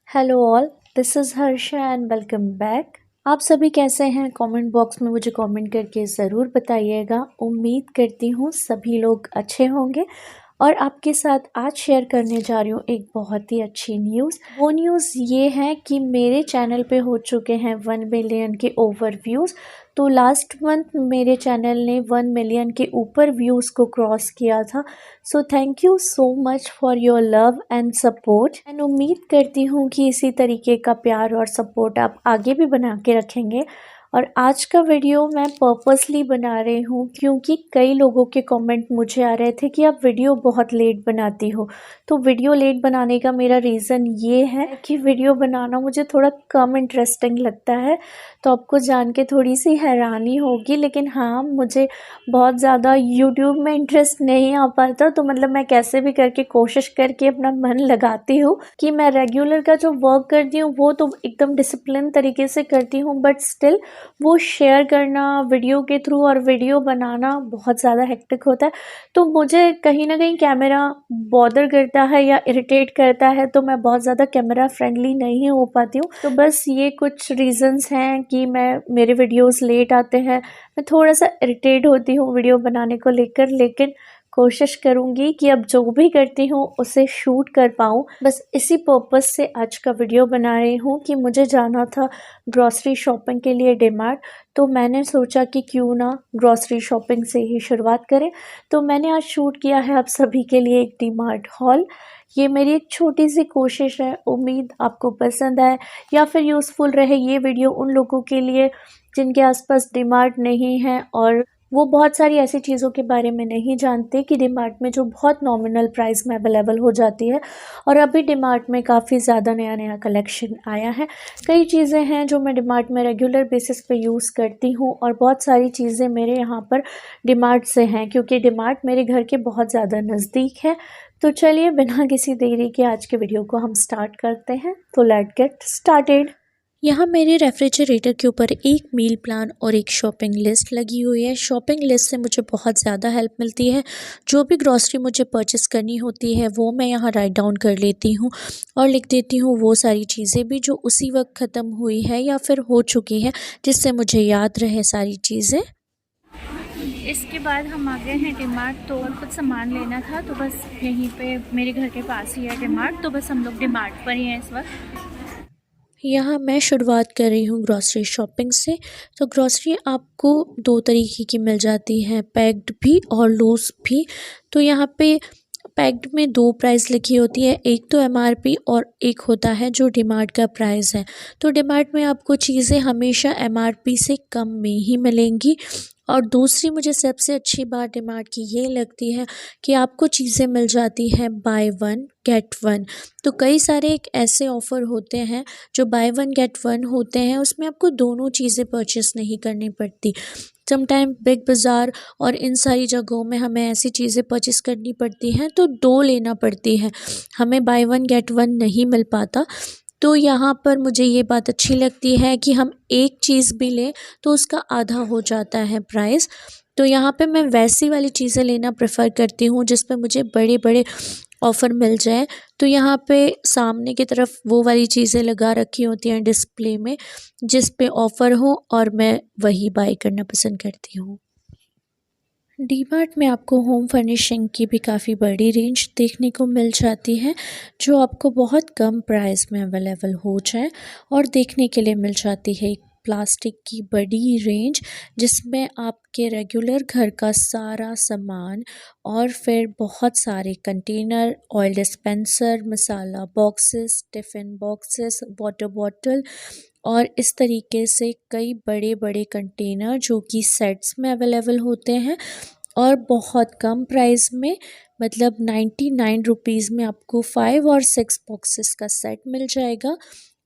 Hello all, this is Harsha and welcome back. आप सभी कैसे हैं? कमेंट बॉक्स में मुझे कमेंट करके ज़रूर बताइएगा। उम्मीद करती हूँ सभी लोग अच्छे होंगे और आपके साथ आज शेयर करने जा रही हूँ एक बहुत ही अच्छी न्यूज़। वो न्यूज़ ये है कि मेरे चैनल पे हो चुके हैं 1 मिलियन के ओवर व्यूज़। तो लास्ट मंथ मेरे चैनल ने 1 मिलियन के ऊपर व्यूज़ को क्रॉस किया था। So thank you so much for your love and support and उम्मीद करती हूँ कि इसी तरीके का प्यार और सपोर्ट आप आगे भी बना के रखेंगे। और आज का वीडियो मैं पर्पसली बना रही हूँ क्योंकि कई लोगों के कमेंट मुझे आ रहे थे कि आप वीडियो बहुत लेट बनाती हो। तो वीडियो लेट बनाने का मेरा रीज़न ये है कि वीडियो बनाना मुझे थोड़ा कम इंटरेस्टिंग लगता है। तो आपको जान के थोड़ी सी हैरानी होगी, लेकिन हाँ, मुझे बहुत ज़्यादा यूट्यूब में इंटरेस्ट नहीं आ पाता। तो मतलब मैं कैसे भी करके कोशिश करके अपना मन लगाती हूँ कि मैं रेगुलर का जो वर्क करती हूँ वो तो एकदम डिसिप्लिन तरीके से करती हूँ, बट स्टिल वो शेयर करना वीडियो के थ्रू और वीडियो बनाना बहुत ज़्यादा हेक्टिक होता है। तो मुझे कहीं ना कहीं कैमरा बॉदर करता है या इरिटेट करता है, तो मैं बहुत ज़्यादा कैमरा फ्रेंडली नहीं हो पाती हूँ। तो बस ये कुछ रीज़न्स हैं कि मेरे वीडियोस लेट आते हैं। मैं थोड़ा सा इरिटेट होती हूँ वीडियो बनाने को लेकर, लेकिन कोशिश करूँगी कि अब जो भी करती हूँ उसे शूट कर पाऊँ। बस इसी पर्पस से आज का वीडियो बना रही हूँ कि मुझे जाना था ग्रॉसरी शॉपिंग के लिए डीमार्ट। तो मैंने सोचा कि क्यों ना ग्रॉसरी शॉपिंग से ही शुरुआत करें। तो मैंने आज शूट किया है आप सभी के लिए एक डीमार्ट हॉल। ये मेरी एक छोटी सी कोशिश है, उम्मीद आपको पसंद आए या फिर यूज़फुल रहे ये वीडियो उन लोगों के लिए जिनके आसपास डीमार्ट नहीं है और वो बहुत सारी ऐसी चीज़ों के बारे में नहीं जानते कि डीमार्ट में जो बहुत नॉमिनल प्राइस में अवेलेबल हो जाती है। और अभी डीमार्ट में काफ़ी ज़्यादा नया नया कलेक्शन आया है। कई चीज़ें हैं जो मैं डीमार्ट में रेगुलर बेसिस पे यूज़ करती हूँ और बहुत सारी चीज़ें मेरे यहाँ पर डीमार्ट से हैं क्योंकि डीमार्ट मेरे घर के बहुत ज़्यादा नज़दीक है। तो चलिए बिना किसी देरी के आज के वीडियो को हम स्टार्ट करते हैं। तो लेट्स गेट स्टार्टेड। यहाँ मेरे रेफ्रिजरेटर के ऊपर एक मील प्लान और एक शॉपिंग लिस्ट लगी हुई है। शॉपिंग लिस्ट से मुझे बहुत ज़्यादा हेल्प मिलती है। जो भी ग्रॉसरी मुझे परचेस करनी होती है वो मैं यहाँ राइट डाउन कर लेती हूँ और लिख देती हूँ वो सारी चीज़ें भी जो उसी वक्त ख़त्म हुई है या फिर हो चुकी है, जिससे मुझे याद रहे सारी चीज़ें। इसके बाद हम आ गए हैं डीमार्ट। तो कुछ सामान लेना था, तो बस यहीं पे मेरे घर के पास ही है डीमार्ट। तो बस हम लोग डीमार्ट पर ही हैं इस वक्त। यहाँ मैं शुरुआत कर रही हूँ ग्रॉसरी शॉपिंग से। तो ग्रॉसरी आपको 2 तरीके की मिल जाती है, पैक्ड भी और लूज़ भी। तो यहाँ पे पैक्ड में 2 प्राइस लिखी होती है, एक तो एमआरपी और एक होता है जो डीमार्ट का प्राइस है। तो डीमार्ट में आपको चीज़ें हमेशा एमआरपी से कम में ही मिलेंगी। और दूसरी मुझे सबसे अच्छी बात डीमार्ट की ये लगती है कि आपको चीज़ें मिल जाती हैं बाय 1 गेट 1। तो कई सारे एक ऐसे ऑफ़र होते हैं जो बाय 1 गेट 1 होते हैं, उसमें आपको दोनों चीज़ें परचेस नहीं करनी पड़ती। समटाइम बिग बाज़ार और इन सारी जगहों में हमें ऐसी चीज़ें परचेस करनी पड़ती हैं तो 2 लेना पड़ती है, हमें बाय 1 गेट 1 नहीं मिल पाता। तो यहाँ पर मुझे ये बात अच्छी लगती है कि हम एक चीज़ भी लें तो उसका आधा हो जाता है प्राइस। तो यहाँ पे मैं वैसी वाली चीज़ें लेना प्रेफर करती हूँ जिस पे मुझे बड़े बड़े ऑफ़र मिल जाए। तो यहाँ पे सामने की तरफ वो वाली चीज़ें लगा रखी होती हैं डिस्प्ले में जिस पे ऑफ़र हो और मैं वही बाय करना पसंद करती हूँ। डीमार्ट में आपको होम फर्निशिंग की भी काफ़ी बड़ी रेंज देखने को मिल जाती है जो आपको बहुत कम प्राइस में अवेलेबल हो जाए और देखने के लिए मिल जाती है एक प्लास्टिक की बड़ी रेंज जिसमें आपके रेगुलर घर का सारा सामान और फिर बहुत सारे container, oil dispenser, masala boxes, tiffin boxes, water bottle और इस तरीके से कई बड़े बड़े कंटेनर जो कि सेट्स में अवेलेबल होते हैं और बहुत कम प्राइस में, मतलब 99 रुपीज़ में आपको 5 और 6 बॉक्सेस का सेट मिल जाएगा।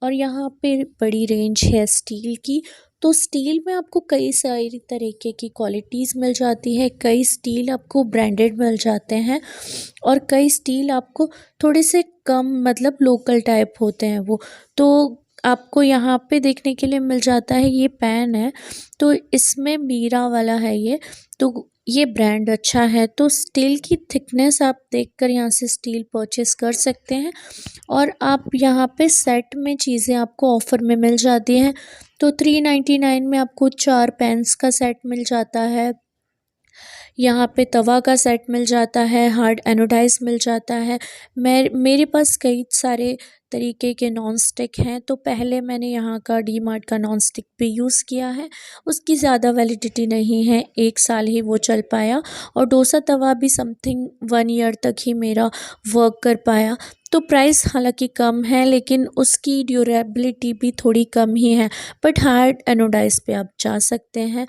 और यहाँ पे बड़ी रेंज है स्टील की। तो स्टील में आपको कई सारी तरीके की क्वालिटीज़ मिल जाती है। कई स्टील आपको ब्रांडेड मिल जाते हैं और कई स्टील आपको थोड़े से कम, मतलब लोकल टाइप होते हैं वो। तो आपको यहाँ पे देखने के लिए मिल जाता है, ये पैन है तो इसमें मीरा वाला है ये, तो ये ब्रांड अच्छा है। तो स्टील की थिकनेस आप देखकर यहाँ से स्टील परचेस कर सकते हैं और आप यहाँ पे सेट में चीज़ें आपको ऑफ़र में मिल जाती हैं। तो 399 में आपको 4 पेन्स का सेट मिल जाता है। यहाँ पे तवा का सेट मिल जाता है, हार्ड एनोडाइज़ मिल जाता है। मेरे पास कई सारे तरीके के नॉन स्टिक हैं, तो पहले मैंने यहाँ का डीमार्ट का नॉन स्टिक भी यूज़ किया है। उसकी ज़्यादा वैलिडिटी नहीं है, 1 साल ही वो चल पाया और डोसा तवा भी समथिंग 1 ईयर तक ही मेरा वर्क कर पाया। तो प्राइस हालाँकि कम है लेकिन उसकी ड्यूरेबिलिटी भी थोड़ी कम ही है, बट हार्ड एनोडाइज़ पे आप जा सकते हैं।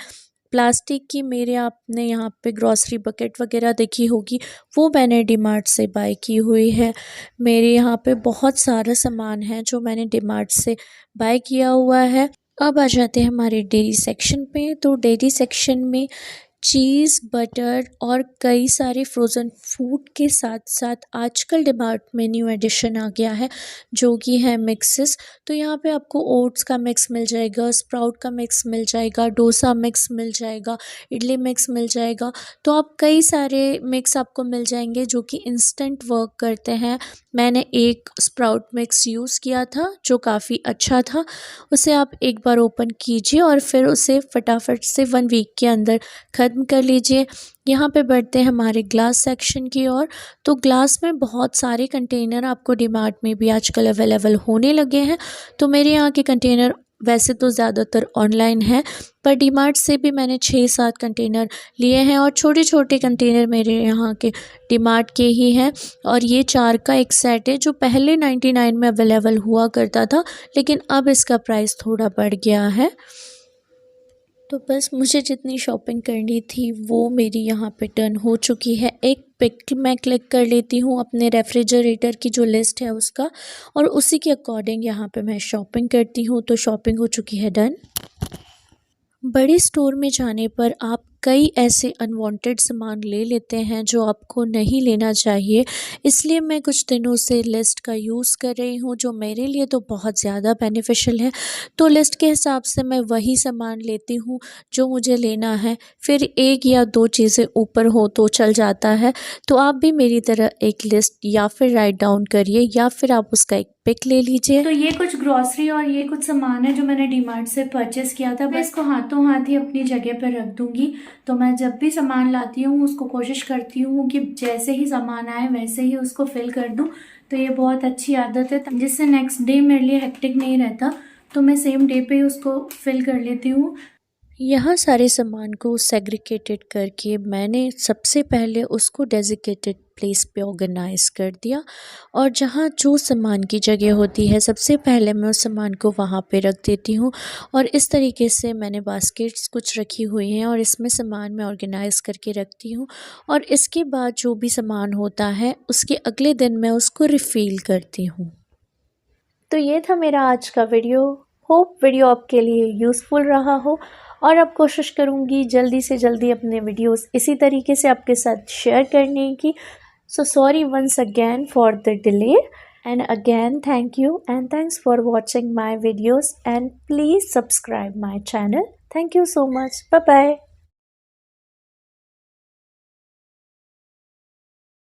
प्लास्टिक की मेरे आपने यहाँ पे ग्रॉसरी बकेट वगैरह देखी होगी, वो मैंने डीमार्ट से बाय की हुई है। मेरे यहाँ पे बहुत सारा सामान है जो मैंने डीमार्ट से बाय किया हुआ है। अब आ जाते हैं हमारे डेयरी सेक्शन पे। तो डेयरी सेक्शन में चीज़, बटर और कई सारे फ्रोज़न फूड के साथ साथ आजकल डीमार्ट में न्यू एडिशन आ गया है जो कि है मिक्सेस। तो यहाँ पे आपको ओट्स का मिक्स मिल जाएगा, स्प्राउट का मिक्स मिल जाएगा, डोसा मिक्स मिल जाएगा, इडली मिक्स मिल जाएगा। तो आप कई सारे मिक्स आपको मिल जाएंगे जो कि इंस्टेंट वर्क करते हैं। मैंने एक स्प्राउट मिक्स यूज़ किया था जो काफ़ी अच्छा था। उसे आप एक बार ओपन कीजिए और फिर उसे फटाफट से 1 वीक के अंदर ख़त्म कर लीजिए। यहाँ पे बढ़ते हैं हमारे ग्लास सेक्शन की ओर। तो ग्लास में बहुत सारे कंटेनर आपको डीमार्ट में भी आजकल अवेलेबल होने लगे हैं। तो मेरे यहाँ के कंटेनर वैसे तो ज़्यादातर ऑनलाइन है, पर डीमार्ट से भी मैंने 6-7 कंटेनर लिए हैं और छोटे छोटे कंटेनर मेरे यहाँ के डीमार्ट के ही हैं। और ये 4 का एक सेट है जो पहले 99 में अवेलेबल हुआ करता था, लेकिन अब इसका प्राइस थोड़ा बढ़ गया है। तो बस मुझे जितनी शॉपिंग करनी थी वो मेरी यहाँ पे डन हो चुकी है। एक पिक मैं क्लिक कर लेती हूँ अपने रेफ्रिजरेटर की जो लिस्ट है उसका, और उसी के अकॉर्डिंग यहाँ पे मैं शॉपिंग करती हूँ। तो शॉपिंग हो चुकी है डन। बड़े स्टोर में जाने पर आप कई ऐसे अनवांटेड सामान ले लेते हैं जो आपको नहीं लेना चाहिए, इसलिए मैं कुछ दिनों से लिस्ट का यूज़ कर रही हूँ जो मेरे लिए तो बहुत ज़्यादा बेनिफिशियल है। तो लिस्ट के हिसाब से मैं वही सामान लेती हूँ जो मुझे लेना है, फिर 1 या 2 चीज़ें ऊपर हो तो चल जाता है। तो आप भी मेरी तरह एक लिस्ट या फिर राइट डाउन करिए या फिर आप उसका एक पिक ले लीजिए। तो ये कुछ ग्रॉसरी और ये कुछ सामान है जो मैंने डीमार्ट से परचेस किया था। मैं इसको हाथों हाथ ही अपनी जगह पर रख दूंगी। तो मैं जब भी सामान लाती हूँ उसको कोशिश करती हूँ कि जैसे ही सामान आए वैसे ही उसको फिल कर दूँ। तो ये बहुत अच्छी आदत है जिससे नेक्स्ट डे मेरे लिए हेक्टिक नहीं रहता। तो मैं सेम डे पे ही उसको फिल कर लेती हूँ। यहाँ सारे सामान को सेग्रीगेटेड करके मैंने सबसे पहले उसको डेजिकेटेड प्लेस पे ऑर्गेनाइज़ कर दिया, और जहाँ जो सामान की जगह होती है सबसे पहले मैं उस सामान को वहाँ पे रख देती हूँ। और इस तरीके से मैंने बास्केट्स कुछ रखी हुई हैं और इसमें सामान मैं ऑर्गेनाइज़ करके रखती हूँ। और इसके बाद जो भी सामान होता है उसके अगले दिन मैं उसको रिफ़िल करती हूँ। तो ये था मेरा आज का वीडियो। होप वीडियो आपके लिए यूज़फुल रहा हो, और अब कोशिश करूँगी जल्दी से जल्दी अपने वीडियोस इसी तरीके से आपके साथ शेयर करने की। So sorry once again for the delay. And again, thank you and thanks for watching my videos and please subscribe my channel. Thank you so much. Bye bye.